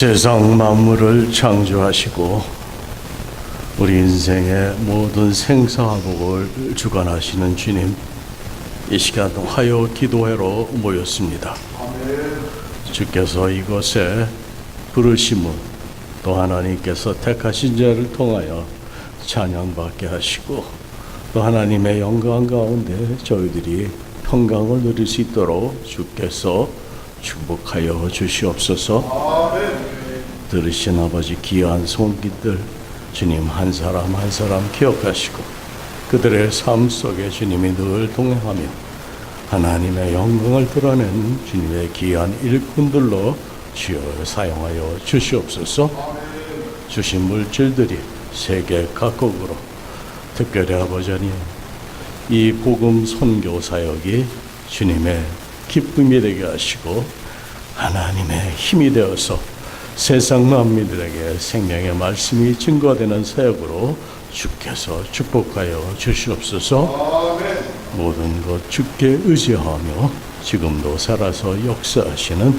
세상 만물을 창조하시고 우리 인생의 모든 생사화복을 주관하시는 주님, 이 시간 화요 기도회로 모였습니다. 주께서 이곳에 부르심은 또 하나님께서 택하신 자를 통하여 찬양받게 하시고 또 하나님의 영광 가운데 저희들이 평강을 누릴 수 있도록 주께서 축복하여 주시옵소서. 들으신 아버지 귀한 손길들 주님 한 사람 한 사람 기억하시고 그들의 삶 속에 주님이 늘 동행하며 하나님의 영광을 드러내는 주님의 귀한 일꾼들로 주여 사용하여 주시옵소서. 주신 물질들이 세계 각국으로 특별히 아버지 하나님 이 복음 선교 사역이 주님의 기쁨이 되게 하시고 하나님의 힘이 되어서 세상 만민들에게 생명의 말씀이 증거되는 사역으로 주께서 축복하여 주시옵소서. 모든 것 주께 의지하며 지금도 살아서 역사하시는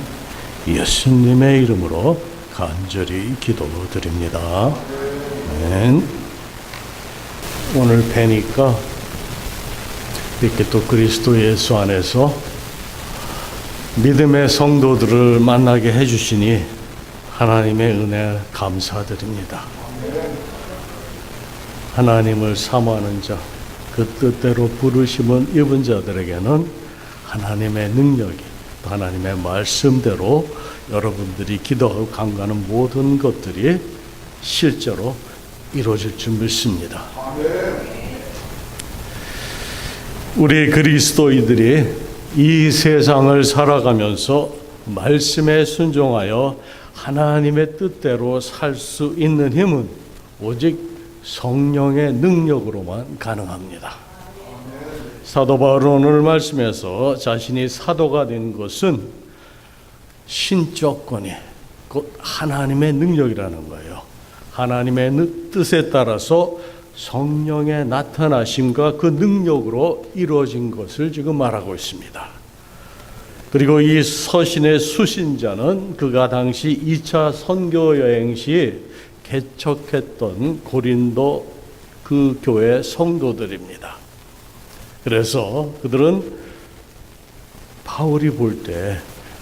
예수님의 이름으로 간절히 기도드립니다. 아멘. 오늘 뵈니까 이렇게 또 그리스도 예수 안에서 믿음의 성도들을 만나게 해주시니 하나님의 은혜 감사드립니다. 하나님을 사모하는 자, 그 뜻대로 부르심은 입은 자들에게는 하나님의 능력이 또 하나님의 말씀대로 여러분들이 기도하고 간구하는 모든 것들이 실제로 이루어질 줄 믿습니다. 우리 그리스도인들이 이 세상을 살아가면서 말씀에 순종하여 하나님의 뜻대로 살 수 있는 힘은 오직 성령의 능력으로만 가능합니다. 사도 바울은 오늘 말씀에서 자신이 사도가 된 것은 신적 권위, 곧 하나님의 능력이라는 거예요. 하나님의 뜻에 따라서 성령의 나타나심과 그 능력으로 이루어진 것을 지금 말하고 있습니다. 그리고 이 서신의 수신자는 그가 당시 2차 선교 여행 시 개척했던 고린도 그 교회 성도들입니다. 그래서 그들은 바울이 볼 때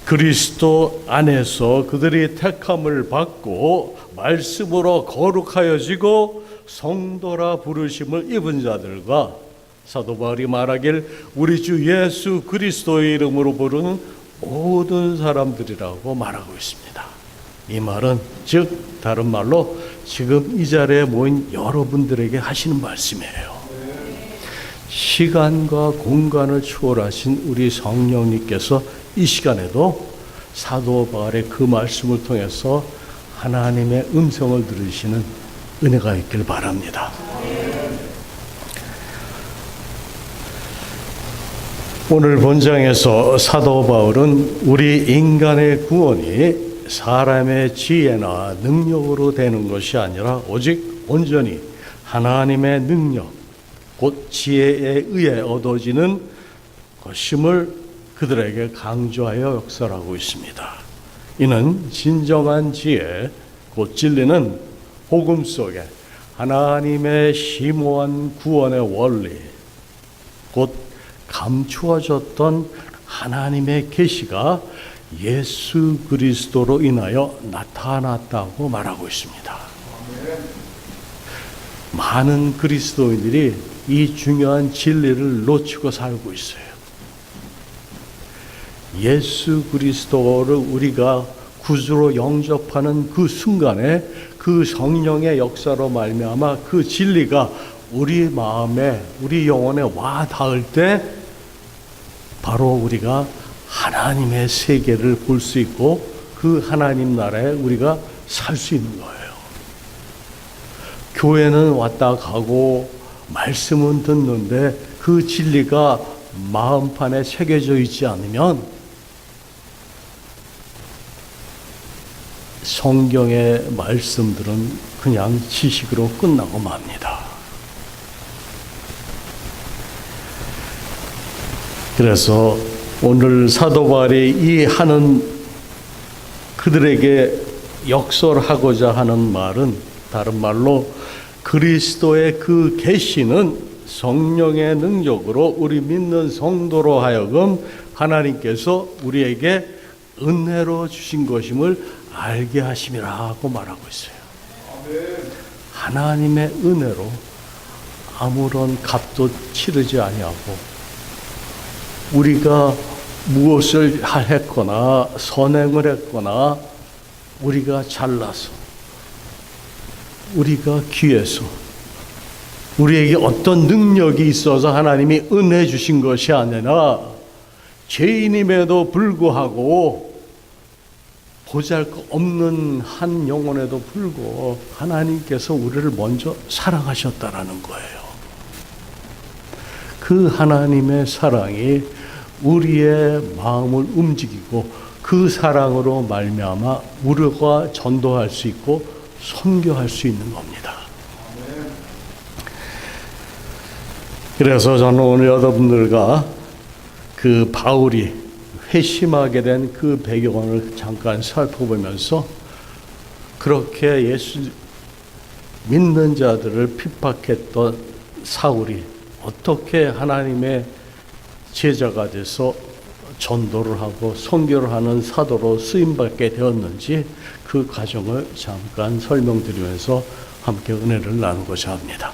그리스도 안에서 그들이 택함을 받고 말씀으로 거룩하여지고 성도라 부르심을 입은 자들과 사도 바울이 말하길 우리 주 예수 그리스도의 이름으로 부르는 모든 사람들이라고 말하고 있습니다. 이 말은 즉 다른 말로 지금 이 자리에 모인 여러분들에게 하시는 말씀이에요. 시간과 공간을 초월하신 우리 성령님께서 이 시간에도 사도 바울의 그 말씀을 통해서 하나님의 음성을 들으시는 은혜가 있길 바랍니다. 오늘 본장에서 사도 바울은 우리 인간의 구원이 사람의 지혜나 능력으로 되는 것이 아니라 오직 온전히 하나님의 능력, 곧 지혜에 의해 얻어지는 것임을 그들에게 강조하여 역설하고 있습니다. 이는 진정한 지혜, 곧 진리는 복음 속에 하나님의 심오한 구원의 원리, 곧 감추어졌던 하나님의 계시가 예수 그리스도로 인하여 나타났다고 말하고 있습니다. 많은 그리스도인들이 이 중요한 진리를 놓치고 살고 있어요. 예수 그리스도를 우리가 구주로 영접하는 그 순간에 그 성령의 역사로 말미암아 그 진리가 우리 마음에 우리 영혼에 와 닿을 때 바로 우리가 하나님의 세계를 볼 수 있고 그 하나님 나라에 우리가 살 수 있는 거예요. 교회는 왔다 가고 말씀은 듣는데 그 진리가 마음판에 새겨져 있지 않으면 성경의 말씀들은 그냥 지식으로 끝나고 맙니다. 그래서 오늘 사도 바울이 이 하는 그들에게 역설하고자 하는 말은 다른 말로 그리스도의 그 계시는 성령의 능력으로 우리 믿는 성도로 하여금 하나님께서 우리에게 은혜로 주신 것임을 알게 하심이라고 말하고 있어요. 하나님의 은혜로 아무런 값도 치르지 아니하고 우리가 무엇을 했거나 선행을 했거나 우리가 잘나서 우리가 귀해서 우리에게 어떤 능력이 있어서 하나님이 은혜 주신 것이 아니라 죄인임에도 불구하고 보잘것없는 한 영혼에도 불구하고 하나님께서 우리를 먼저 사랑하셨다라는 거예요. 그 하나님의 사랑이 우리의 마음을 움직이고 그 사랑으로 말미암아 우리가 전도할 수 있고 선교할 수 있는 겁니다. 그래서 저는 오늘 여러분들과 그 바울이 회심하게 된 그 배경을 잠깐 살펴보면서 그렇게 예수 믿는 자들을 핍박했던 사울이 어떻게 하나님의 제자가 돼서 전도를 하고 선교를 하는 사도로 쓰임받게 되었는지 그 과정을 잠깐 설명드리면서 함께 은혜를 나누고자 합니다.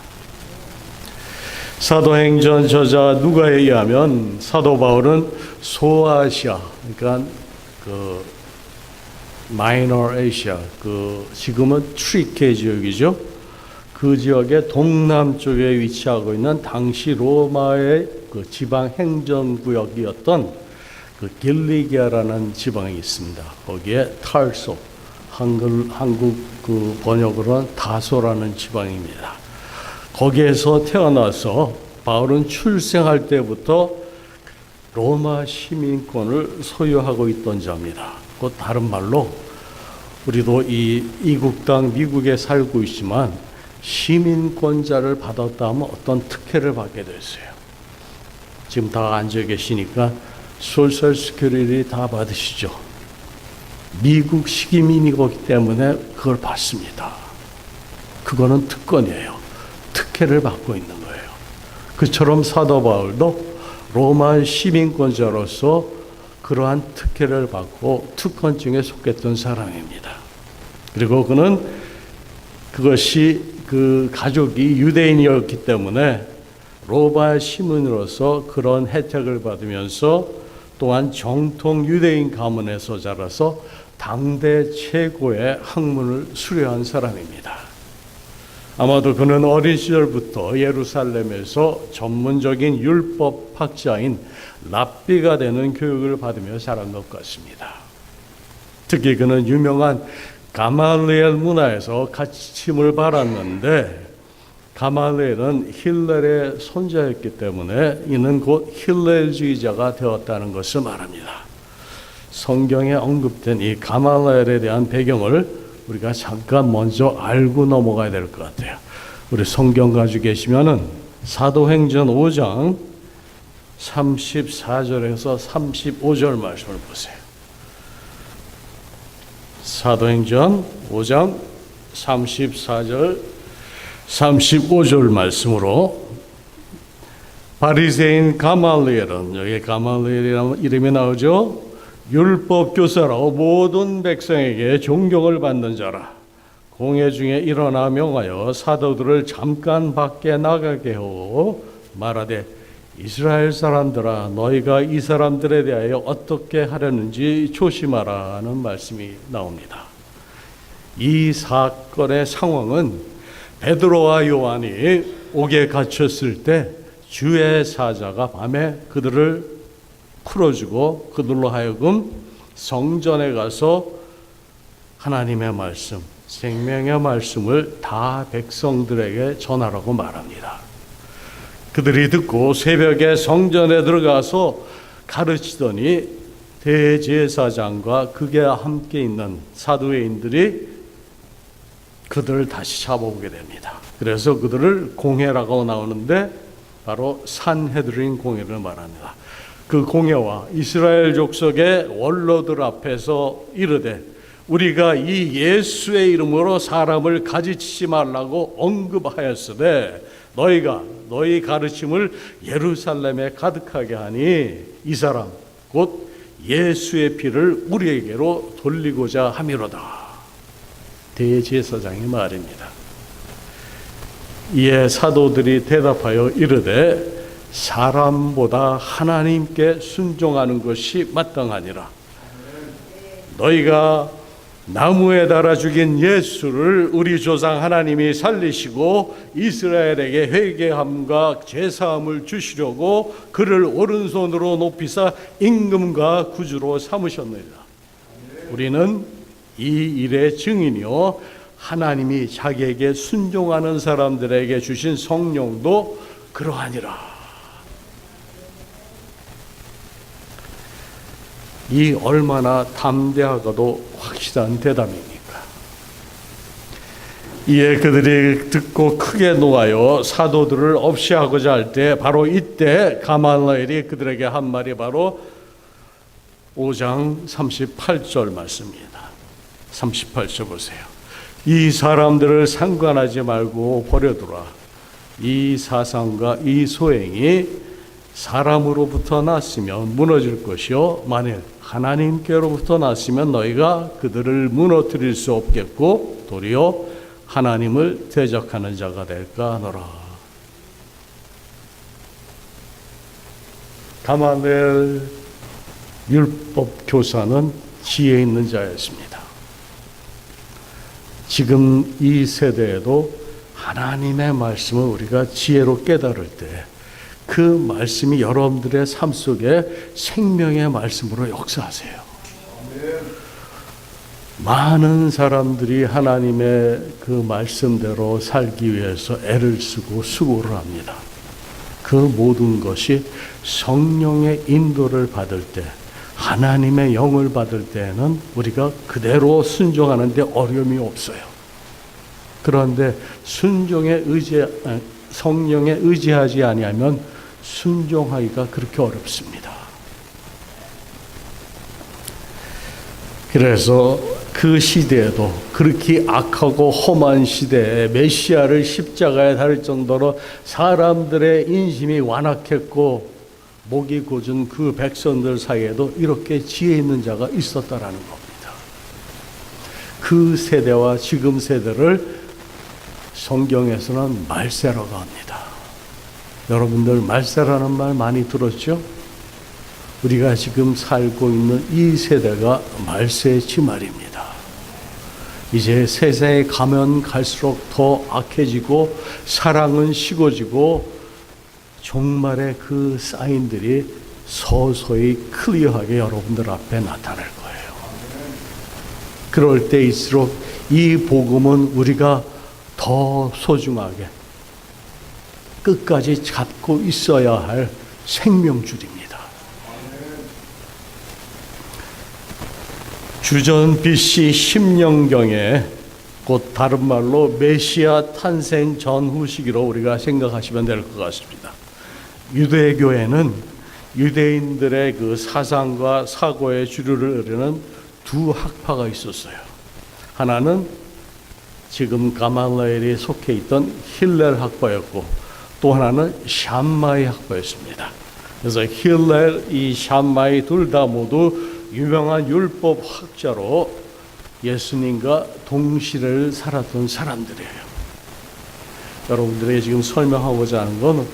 사도행전 저자 누가에 의하면 사도 바울은 소아시아, 그러니까 그 마이너 아시아, 그 지금은 트리케 지역이죠. 그 지역의 동남쪽에 위치하고 있는 당시 로마의 그 지방 행정구역이었던 그 길리기아라는 지방이 있습니다. 거기에 탈소, 한국 그 번역으로는 다소라는 지방입니다. 거기에서 태어나서 바울은 출생할 때부터 로마 시민권을 소유하고 있던 자입니다. 곧 다른 말로 우리도 이 이국 땅 미국에 살고 있지만 시민권자를 받았다 하면 어떤 특혜를 받게 됐어요. 지금 다 앉아 계시니까 소셜 시큐리티 다 받으시죠. 미국 시민이기 때문에 그걸 받습니다. 그거는 특권이에요. 특혜를 받고 있는 거예요. 그처럼 사도 바울도 로마 시민권자로서 그러한 특혜를 받고 특권층에 속했던 사람입니다. 그리고 그는 그것이 그 가족이 유대인이었기 때문에 로마 시민으로서 그런 혜택을 받으면서 또한 정통 유대인 가문에서 자라서 당대 최고의 학문을 수료한 사람입니다. 아마도 그는 어린 시절부터 예루살렘에서 전문적인 율법 학자인 랍비가 되는 교육을 받으며 자란 것 같습니다. 특히 그는 유명한 가말리엘 문화에서 가르침을 받았는데 가말리엘은 힐렐의 손자였기 때문에 이는 곧 힐렐주의자가 되었다는 것을 말합니다. 성경에 언급된 이 가말리엘에 대한 배경을 우리가 잠깐 먼저 알고 넘어가야 될 것 같아요. 우리 성경 가지고 계시면은 사도행전 5장 34절에서 35절 말씀을 보세요. 사도행전 5장 34절 35절 말씀으로 바리새인 가말리엘은 여기 가말리엘이라는 이름이 나오죠. 율법 교사로 모든 백성에게 존경을 받는 자라. 공회 중에 일어나 명하여 사도들을 잠깐 밖에 나가게 하고 말하되 이스라엘 사람들아 너희가 이 사람들에 대하여 어떻게 하려는지 조심하라는 말씀이 나옵니다. 이 사건의 상황은 베드로와 요한이 옥에 갇혔을 때 주의 사자가 밤에 그들을 풀어주고 그들로 하여금 성전에 가서 하나님의 말씀, 생명의 말씀을 다 백성들에게 전하라고 말합니다. 그들이 듣고 새벽에 성전에 들어가서 가르치더니 대제사장과 그가 함께 있는 사두개인들이 그들을 다시 잡아오게 됩니다. 그래서 그들을 공회라고 나오는데 바로 산헤드린 공회를 말합니다. 그 공회와 이스라엘 족속의 원로들 앞에서 이르되 우리가 이 예수의 이름으로 사람을 가지치지 말라고 언급하였으되 너희가 너희 가르침을 예루살렘에 가득하게 하니 이 사람 곧 예수의 피를 우리에게로 돌리고자 함이로다. 대제사장의 말입니다. 이에 사도들이 대답하여 이르되 사람보다 하나님께 순종하는 것이 마땅하니라. 너희가 나무에 달아 죽인 예수를 우리 조상 하나님이 살리시고 이스라엘에게 회개함과 제사함을 주시려고 그를 오른손으로 높이사 임금과 구주로 삼으셨느니라. 우리는 이 일의 증인이요 하나님이 자기에게 순종하는 사람들에게 주신 성령도 그러하니라. 이 얼마나 담대하고도 확실한 대답입니까? 이에 그들이 듣고 크게 노하여 사도들을 없이 하고자 할 때 바로 이때 가말리엘이 그들에게 한 말이 바로 5장 38절 말씀입니다. 38절 보세요. 이 사람들을 상관하지 말고 버려두라. 이 사상과 이 소행이 사람으로부터 났으면 무너질 것이요 만일 하나님께로부터 났으면 너희가 그들을 무너뜨릴 수 없겠고 도리어 하나님을 대적하는 자가 될까 하노라. 가말리엘 율법 교사는 지혜 있는 자였습니다. 지금 이 세대에도 하나님의 말씀을 우리가 지혜로 깨달을 때 그 말씀이 여러분들의 삶 속에 생명의 말씀으로 역사하세요. 많은 사람들이 하나님의 그 말씀대로 살기 위해서 애를 쓰고 수고를 합니다. 그 모든 것이 성령의 인도를 받을 때, 하나님의 영을 받을 때에는 우리가 그대로 순종하는데 어려움이 없어요. 그런데 성령에 의지하지 아니하면 순종하기가 그렇게 어렵습니다. 그래서 그 시대에도 그렇게 악하고 험한 시대에 메시아를 십자가에 달을 정도로 사람들의 인심이 완악했고 목이 곧은 그 백성들 사이에도 이렇게 지혜 있는 자가 있었다라는 겁니다. 그 세대와 지금 세대를 성경에서는 말세라고 합니다. 여러분들 말세라는 말 많이 들었죠? 우리가 지금 살고 있는 이 세대가 말세의 말입니다. 이제 세상에 가면 갈수록 더 악해지고 사랑은 식어지고 종말의 그 사인들이 서서히 클리어하게 여러분들 앞에 나타날 거예요. 그럴 때일수록 이 복음은 우리가 더 소중하게 끝까지 잡고 있어야 할 생명줄입니다. 주전 BC 10년경에 곧 다른 말로 메시아 탄생 전후 시기로 우리가 생각하시면 될 것 같습니다. 유대교회는 유대인들의 그 사상과 사고의 주류를 이루는 두 학파가 있었어요. 하나는 지금 가말리엘이 속해 있던 힐렐 학파였고 또 하나는 샴마이 학파였습니다. 그래서 힐렐, 이 샴마이 둘 다 모두 유명한 율법 학자로 예수님과 동시를 살았던 사람들이에요. 여러분들에게 지금 설명하고자 하는 건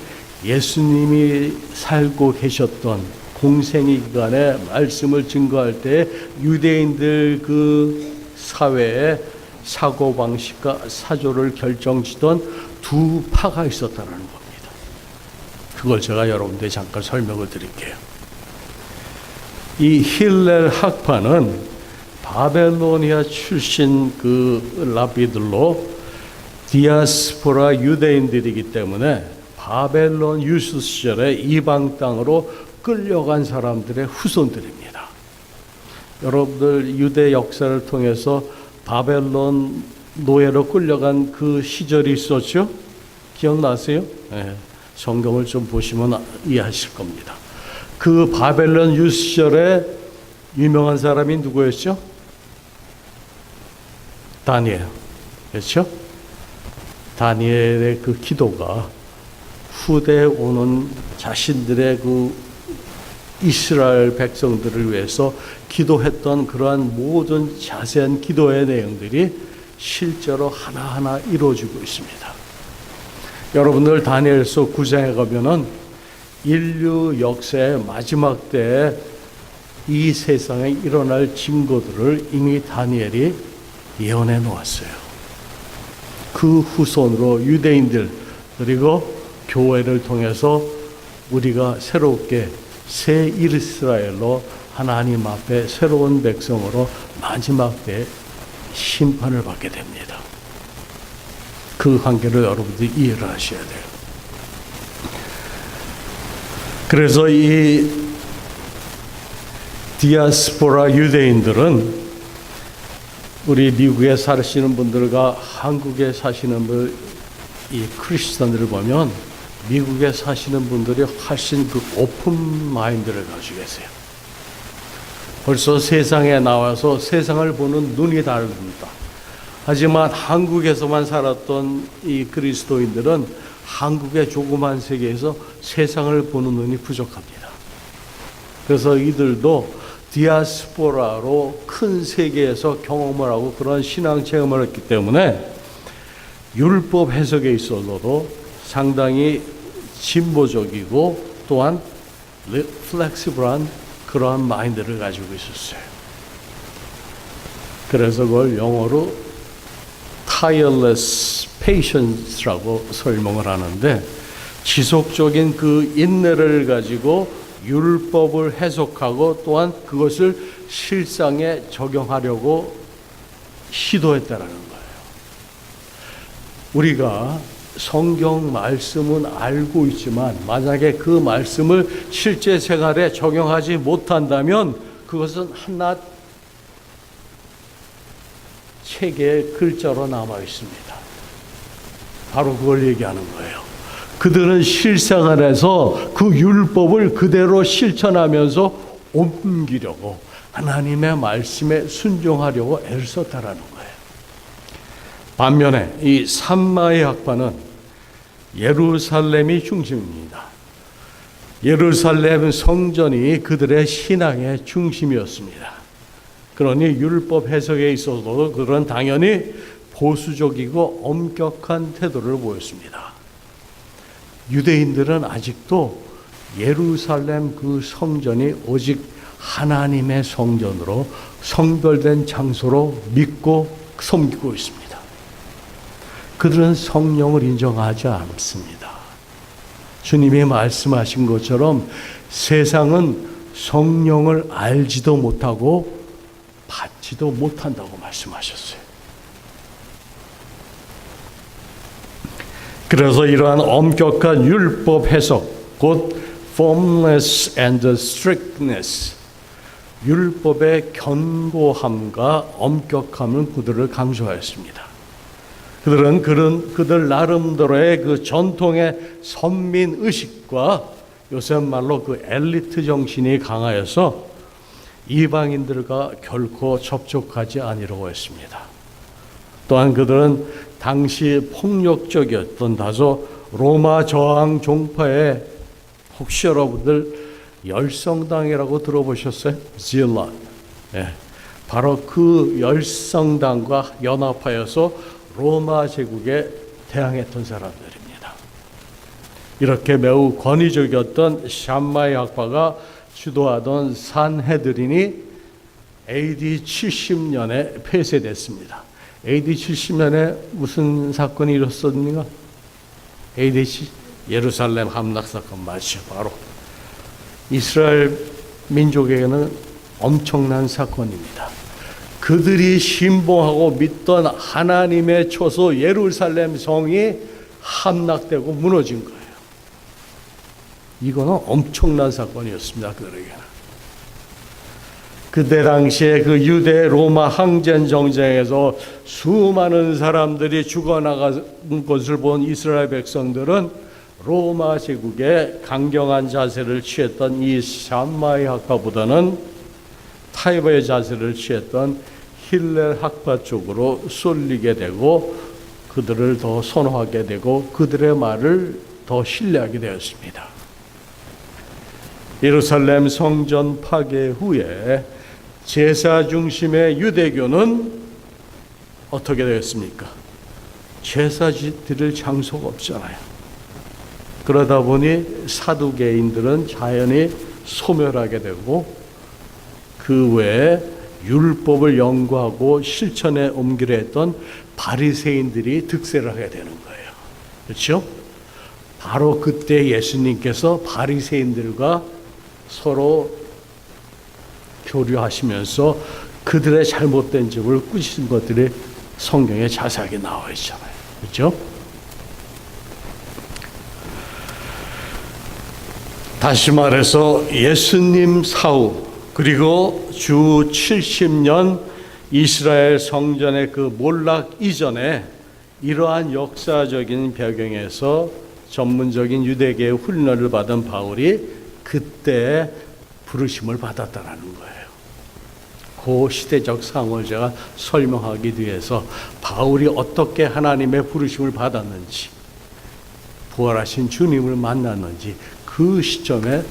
예수님이 살고 계셨던 공생의 기간에 말씀을 증거할 때 유대인들 그 사회의 사고방식과 사조를 결정지던 두 파가 있었다는 겁니다. 그걸 제가 여러분들에게 잠깐 설명을 드릴게요. 이 힐렐 학파는 바벨로니아 출신 그 랍비들로 디아스포라 유대인들이기 때문에 바벨론 유수 시절에 이방 땅으로 끌려간 사람들의 후손들입니다. 여러분들 유대 역사를 통해서 바벨론 노예로 끌려간 그 시절이 있었죠? 기억나세요? 네. 성경을 좀 보시면 이해하실 겁니다. 그 바벨론 유수 시절에 유명한 사람이 누구였죠? 다니엘. 그렇죠? 다니엘의 그 기도가 후대에 오는 자신들의 그 이스라엘 백성들을 위해서 기도했던 그러한 모든 자세한 기도의 내용들이 실제로 하나하나 이루어지고 있습니다. 여러분들 다니엘서 9장에 가면은 인류 역사의 마지막 때에 이 세상에 일어날 징조들을 이미 다니엘이 예언해 놓았어요. 그 후손으로 유대인들 그리고 교회를 통해서 우리가 새롭게 새 이스라엘로 하나님 앞에 새로운 백성으로 마지막 때 심판을 받게 됩니다. 그 관계를 여러분들이 이해를 하셔야 돼요. 그래서 이 디아스포라 유대인들은 우리 미국에 사시는 분들과 한국에 사시는 분, 이 크리스천들을 보면 미국에 사시는 분들이 훨씬 그 오픈 마인드를 가지고 계세요. 벌써 세상에 나와서 세상을 보는 눈이 다릅니다. 하지만 한국에서만 살았던 이 그리스도인들은 한국의 조그만 세계에서 세상을 보는 눈이 부족합니다. 그래서 이들도 디아스포라로 큰 세계에서 경험을 하고 그런 신앙 체험을 했기 때문에 율법 해석에 있어서도 상당히 진보적이고 또한 플렉시블한 그러한 마인드를 가지고 있었어요. 그래서 그걸 영어로 tireless patience라고 설명을 하는데 지속적인 그 인내를 가지고 율법을 해석하고 또한 그것을 실상에 적용하려고 시도했다라는 거예요. 우리가 성경 말씀은 알고 있지만 만약에 그 말씀을 실제 생활에 적용하지 못한다면 그것은 한낱 책의 글자로 남아 있습니다. 바로 그걸 얘기하는 거예요. 그들은 실생활에서 그 율법을 그대로 실천하면서 옮기려고 하나님의 말씀에 순종하려고 애를 썼다라는 거예요. 반면에 이 삼마의 학파는 예루살렘이 중심입니다. 예루살렘 성전이 그들의 신앙의 중심이었습니다. 그러니 율법 해석에 있어서도 그들은 당연히 보수적이고 엄격한 태도를 보였습니다. 유대인들은 아직도 예루살렘 그 성전이 오직 하나님의 성전으로 성별된 장소로 믿고 섬기고 있습니다. 그들은 성령을 인정하지 않습니다. 주님이 말씀하신 것처럼 세상은 성령을 알지도 못하고 받지도 못한다고 말씀하셨어요. 그래서 이러한 엄격한 율법 해석, 곧 firmness and strictness, 율법의 견고함과 엄격함은 그들을 강조하였습니다. 그들은 그들 나름대로의 그 전통의 선민 의식과 요새 말로 그 엘리트 정신이 강하여서 이방인들과 결코 접촉하지 아니려고 했습니다. 또한 그들은 당시 폭력적이었던 다소 로마 저항 종파에 혹시 여러분들 열성당이라고 들어보셨어요? 질럿. 네. 바로 그 열성당과 연합하여서 로마 제국에 대항했던 사람들입니다. 이렇게 매우 권위적이었던 샴마이 학파가 주도하던 산헤드린이 AD 70년에 폐쇄됐습니다. AD 70년에 무슨 사건이 일어났습니까? AD 예루살렘 함락 사건 맞죠. 바로 이스라엘 민족에게는 엄청난 사건입니다. 그들이 신봉하고 믿던 하나님의 초소 예루살렘 성이 함락되고 무너진 거예요. 이거는 엄청난 사건이었습니다. 그들에게는. 그때 당시에 그 유대 로마 항전 정쟁에서 수많은 사람들이 죽어나간 것을 본 이스라엘 백성들은 로마 제국에 강경한 자세를 취했던 이 샴마이 학파보다는 타이버의 자세를 취했던 힐렐 학파 쪽으로 쏠리게 되고 그들을 더 선호하게 되고 그들의 말을 더 신뢰하게 되었습니다. 예루살렘 성전 파괴 후에 제사 중심의 유대교는 어떻게 되었습니까? 제사 드릴 장소가 없잖아요. 그러다 보니 사두개인들은 자연히 소멸하게 되고 그 외에 율법을 연구하고 실천에 옮기려 했던 바리새인들이 득세를 하게 되는 거예요. 그렇죠? 바로 그때 예수님께서 바리새인들과 서로 교류하시면서 그들의 잘못된 점을 꾸짖은 것들이 성경에 자세하게 나와 있잖아요. 그렇죠? 다시 말해서 예수님 사후 그리고 주 70년 이스라엘 성전의 그 몰락 이전에 이러한 역사적인 배경에서 전문적인 유대계의 훈련을 받은 바울이 그때 부르심을 받았다라는 거예요. 그 시대적 상황을 제가 설명하기 위해서 바울이 어떻게 하나님의 부르심을 받았는지, 부활하신 주님을 만났는지 그 시점에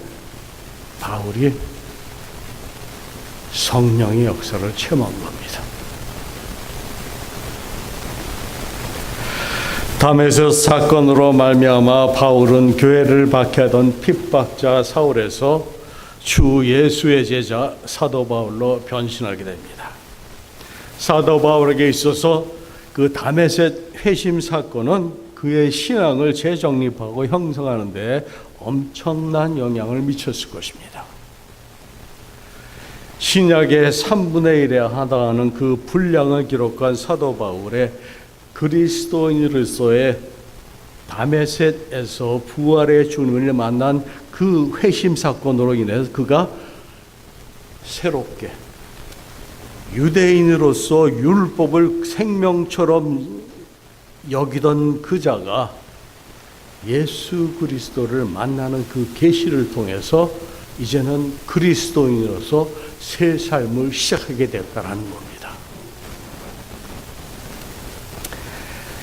바울이 성령의 역사를 체험한 겁니다. 다메섹 사건으로 말미암아 바울은 교회를 박해하던 핍박자 사울에서 주 예수의 제자 사도 바울로 변신하게 됩니다. 사도 바울에게 있어서 그 다메섹 회심 사건은 그의 신앙을 재정립하고 형성하는 데 엄청난 영향을 미쳤을 것입니다. 신약의 3분의 1에 하다하는 그 분량을 기록한 사도 바울의 그리스도인으로서의 다메섹에서 부활의 주님을 만난 그 회심 사건으로 인해서 그가 새롭게 유대인으로서 율법을 생명처럼 여기던 그 자가 예수 그리스도를 만나는 그 계시를 통해서 이제는 그리스도인으로서 새 삶을 시작하게 됐다는 겁니다.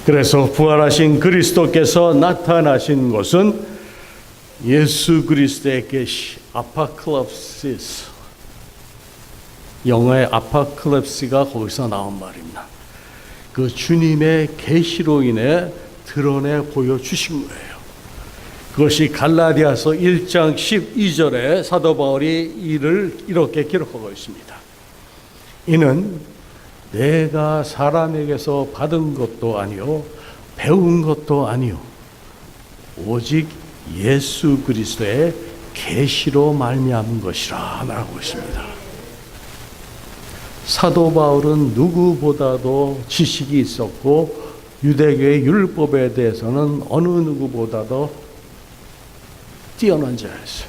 그래서 부활하신 그리스도께서 나타나신 것은 예수 그리스도의 계시, 아파클립시스, 영어의 아파클립스가 거기서 나온 말입니다. 그 주님의 계시로 인해 드러내 보여주신 거예요. 그것이 갈라디아서 1장 12절에 사도 바울이 이를 이렇게 기록하고 있습니다. 이는 내가 사람에게서 받은 것도 아니요 배운 것도 아니요 오직 예수 그리스도의 계시로 말미암은 것이라 말하고 있습니다. 사도 바울은 누구보다도 지식이 있었고 유대교의 율법에 대해서는 어느 누구보다도 뛰어난 자였어요.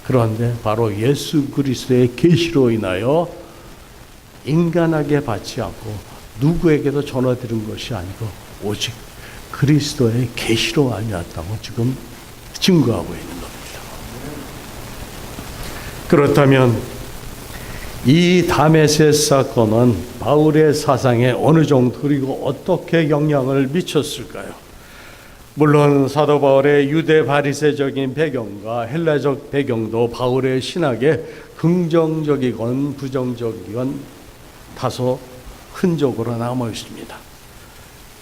그런데 바로 예수 그리스도의 계시로 인하여 인간에게 받지 않고 누구에게도 전해드린 것이 아니고 오직 그리스도의 계시로 알렸다고 지금 증거하고 있는 겁니다. 그렇다면 이 다메섹 사건은 바울의 사상에 어느 정도 그리고 어떻게 영향을 미쳤을까요? 물론 사도 바울의 유대 바리새적인 배경과 헬라적 배경도 바울의 신학에 긍정적이건 부정적이건 다소 흔적으로 남아 있습니다.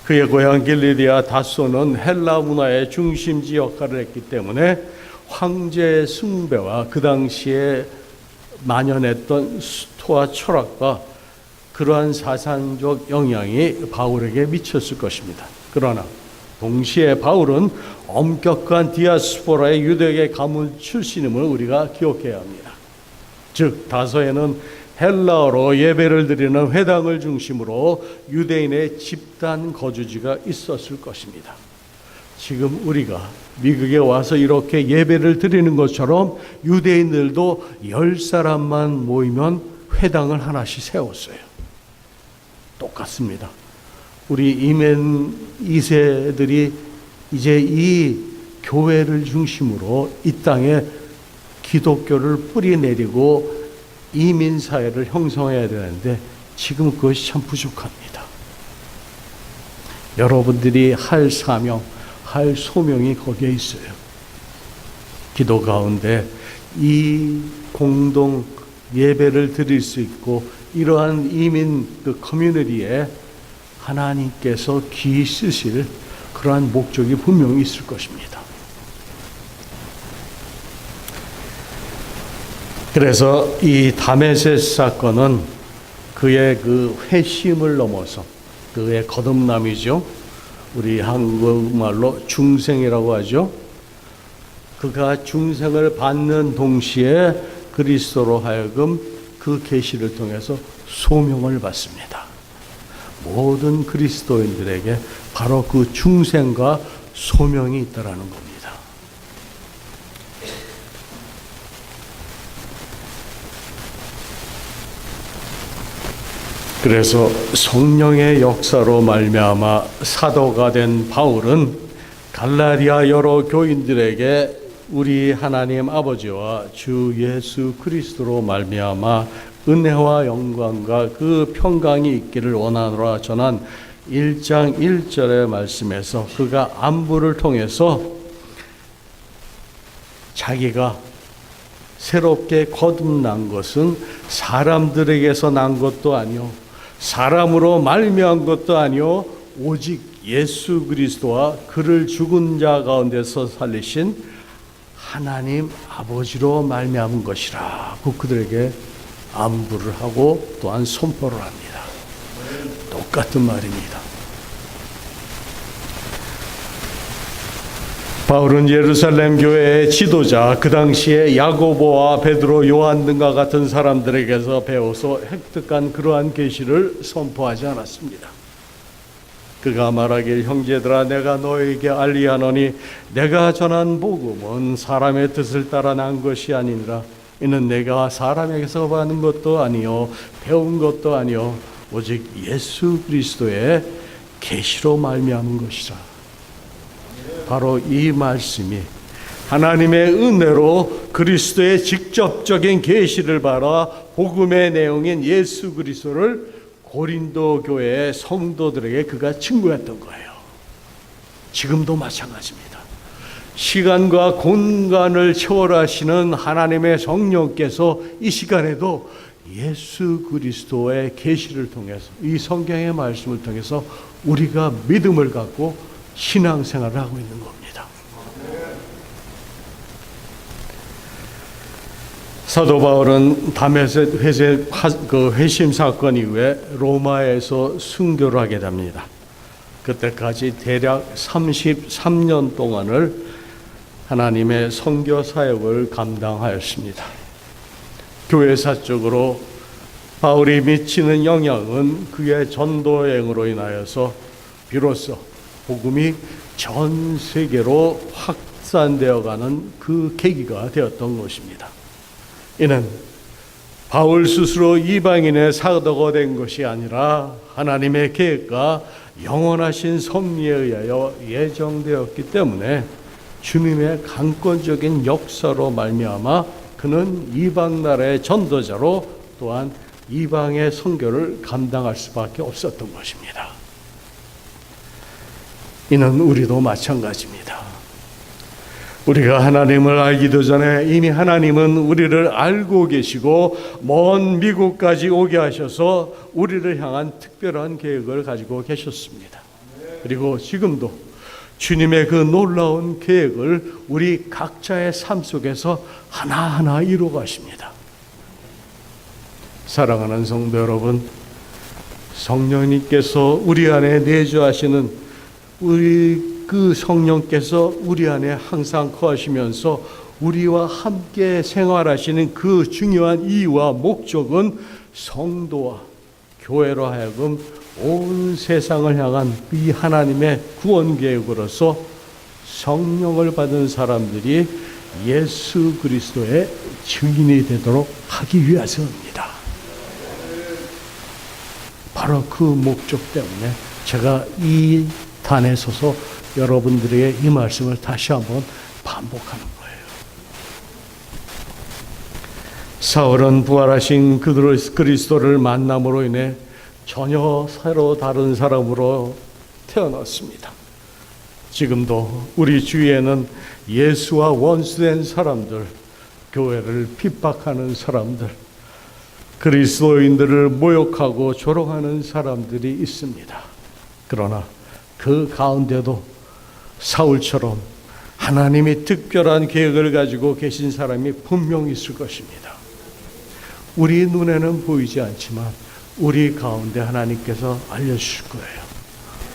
그의 고향 길리디아 다소는 헬라 문화의 중심지 역할을 했기 때문에 황제 숭배와 그 당시에 만연했던 수토와 철학과 그러한 사상적 영향이 바울에게 미쳤을 것입니다. 그러나 동시에 바울은 엄격한 디아스포라의 유대계 가문 출신임을 우리가 기억해야 합니다. 즉 다소에는 헬라어로 예배를 드리는 회당을 중심으로 유대인의 집단 거주지가 있었을 것입니다. 지금 우리가 미국에 와서 이렇게 예배를 드리는 것처럼 유대인들도 10사람만 모이면 회당을 하나씩 세웠어요. 똑같습니다. 우리 이민 2세들이 이제 이 교회를 중심으로 이 땅에 기독교를 뿌리내리고 이민사회를 형성해야 되는데 지금 그것이 참 부족합니다. 여러분들이 할 사명, 할 소명이 거기에 있어요. 기도 가운데 이 공동 예배를 드릴 수 있고 이러한 이민 그 커뮤니티에 하나님께서 귀히 쓰실 그러한 목적이 분명히 있을 것입니다. 그래서 이 다메섹 사건은 그의 그 회심을 넘어서 그의 거듭남이죠. 우리 한국말로 중생이라고 하죠. 그가 중생을 받는 동시에 그리스도로 하여금 그 계시를 통해서 소명을 받습니다. 모든 그리스도인들에게 바로 그 중생과 소명이 있다라는 겁니다. 그래서 성령의 역사로 말미암아 사도가 된 바울은 갈라디아 여러 교인들에게 우리 하나님 아버지와 주 예수 그리스도로 말미암아 은혜와 영광과 그 평강이 있기를 원하노라 전한 1장 1절의 말씀에서 그가 안부를 통해서 자기가 새롭게 거듭난 것은 사람들에게서 난 것도 아니요 사람으로 말미암은 것도 아니요 오직 예수 그리스도와 그를 죽은 자 가운데서 살리신 하나님 아버지로 말미암은 것이라고 그들에게 안부를 하고 또한 선포를 합니다. 똑같은 말입니다. 바울은 예루살렘 교회의 지도자, 그 당시에 야고보와 베드로, 요한 등과 같은 사람들에게서 배워서 획득한 그러한 계시를 선포하지 않았습니다. 그가 말하길 형제들아 내가 너에게 알리하노니 내가 전한 복음은 사람의 뜻을 따라 난 것이 아니니라. 이는 내가 사람에게서 받은 것도 아니요 배운 것도 아니요 오직 예수 그리스도의 계시로 말미암은 것이라. 바로 이 말씀이 하나님의 은혜로 그리스도의 직접적인 계시를 받아 복음의 내용인 예수 그리스도를 고린도 교회의 성도들에게 그가 증거했던 거예요. 지금도 마찬가지입니다. 시간과 공간을 초월하시는 하나님의 성령께서 이 시간에도 예수 그리스도의 계시를 통해서 이 성경의 말씀을 통해서 우리가 믿음을 갖고 신앙생활을 하고 있는 겁니다. 사도 바울은 다메섹 회심 사건 이후에 로마에서 순교를 하게 됩니다. 그때까지 대략 33년 동안을 하나님의 선교 사역을 감당하였습니다. 교회사적으로 바울이 미치는 영향은 그의 전도행으로 인하여서 비로소 복음이 전 세계로 확산되어가는 그 계기가 되었던 것입니다. 이는 바울 스스로 이방인의 사도가 된 것이 아니라 하나님의 계획과 영원하신 섭리에 의하여 예정되었기 때문에 주님의 강권적인 역사로 말미암아 그는 이방 나라의 전도자로 또한 이방의 선교를 감당할 수밖에 없었던 것입니다. 이는 우리도 마찬가지입니다. 우리가 하나님을 알기도 전에 이미 하나님은 우리를 알고 계시고 먼 미국까지 오게 하셔서 우리를 향한 특별한 계획을 가지고 계셨습니다. 그리고 지금도 주님의 그 놀라운 계획을 우리 각자의 삶 속에서 하나하나 이루어 가십니다. 사랑하는 성도 여러분, 성령님께서 우리 안에 내주하시는 우리 그 성령께서 우리 안에 항상 거하시면서 우리와 함께 생활하시는 그 중요한 이유와 목적은 성도와 교회로 하여금 온 세상을 향한 이 하나님의 구원 계획으로서 성령을 받은 사람들이 예수 그리스도의 증인이 되도록 하기 위해서입니다. 바로 그 목적 때문에 제가 이 단에 서서 여러분들에게 이 말씀을 다시 한번 반복하는 거예요. 사울은 부활하신 그리스도를 만남으로 인해 전혀 새로 다른 사람으로 태어났습니다. 지금도 우리 주위에는 예수와 원수된 사람들, 교회를 핍박하는 사람들, 그리스도인들을 모욕하고 조롱하는 사람들이 있습니다. 그러나 그 가운데도 사울처럼 하나님이 특별한 계획을 가지고 계신 사람이 분명히 있을 것입니다. 우리 눈에는 보이지 않지만 우리 가운데 하나님께서 알려주실 거예요.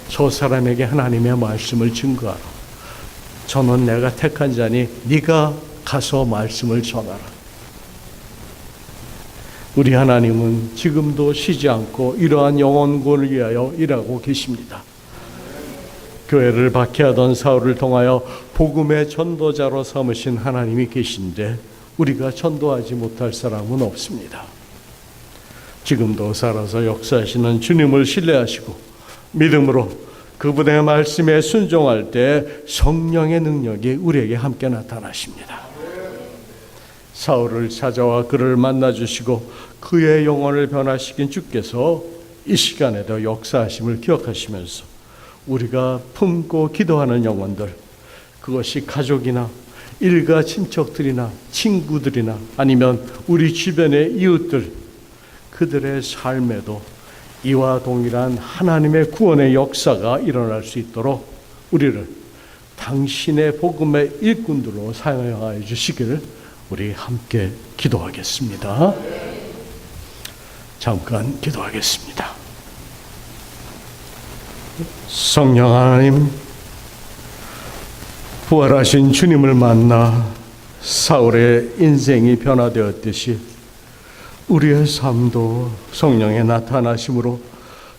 저 사람에게 하나님의 말씀을 증거하라. 저는 내가 택한 자니 네가 가서 말씀을 전하라. 우리 하나님은 지금도 쉬지 않고 이러한 영혼을 위하여 일하고 계십니다. 교회를 박해하던 사울을 통하여 복음의 전도자로 삼으신 하나님이 계신데 우리가 전도하지 못할 사람은 없습니다. 지금도 살아서 역사하시는 주님을 신뢰하시고 믿음으로 그분의 말씀에 순종할 때 성령의 능력이 우리에게 함께 나타나십니다. 사울을 찾아와 그를 만나주시고 그의 영혼을 변화시킨 주께서 이 시간에도 역사하심을 기억하시면서 우리가 품고 기도하는 영혼들, 그것이 가족이나 일가 친척들이나 친구들이나 아니면 우리 주변의 이웃들, 그들의 삶에도 이와 동일한 하나님의 구원의 역사가 일어날 수 있도록 우리를 당신의 복음의 일꾼들로 사용하여 주시기를 우리 함께 기도하겠습니다. 잠깐 기도하겠습니다. 성령 하나님, 부활하신 주님을 만나 사울의 인생이 변화되었듯이 우리의 삶도 성령의 나타나심으로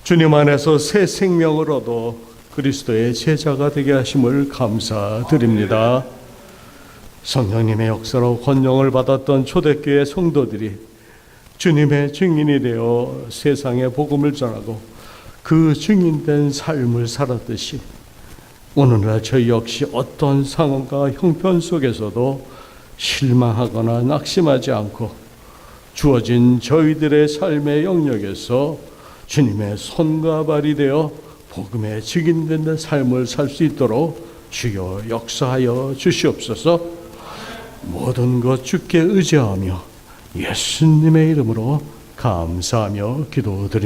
주님 안에서 새 생명을 얻어 그리스도의 제자가 되게 하심을 감사드립니다. 성령님의 역사로 권능을 받았던 초대교회 성도들이 주님의 증인이 되어 세상에 복음을 전하고 그 증인된 삶을 살았듯이 오늘날 저희 역시 어떤 상황과 형편 속에서도 실망하거나 낙심하지 않고 주어진 저희들의 삶의 영역에서 주님의 손과 발이 되어 복음의 증인된 삶을 살 수 있도록 주여 역사하여 주시옵소서. 모든 것 주께 의지하며 예수님의 이름으로 감사하며 기도드립니다.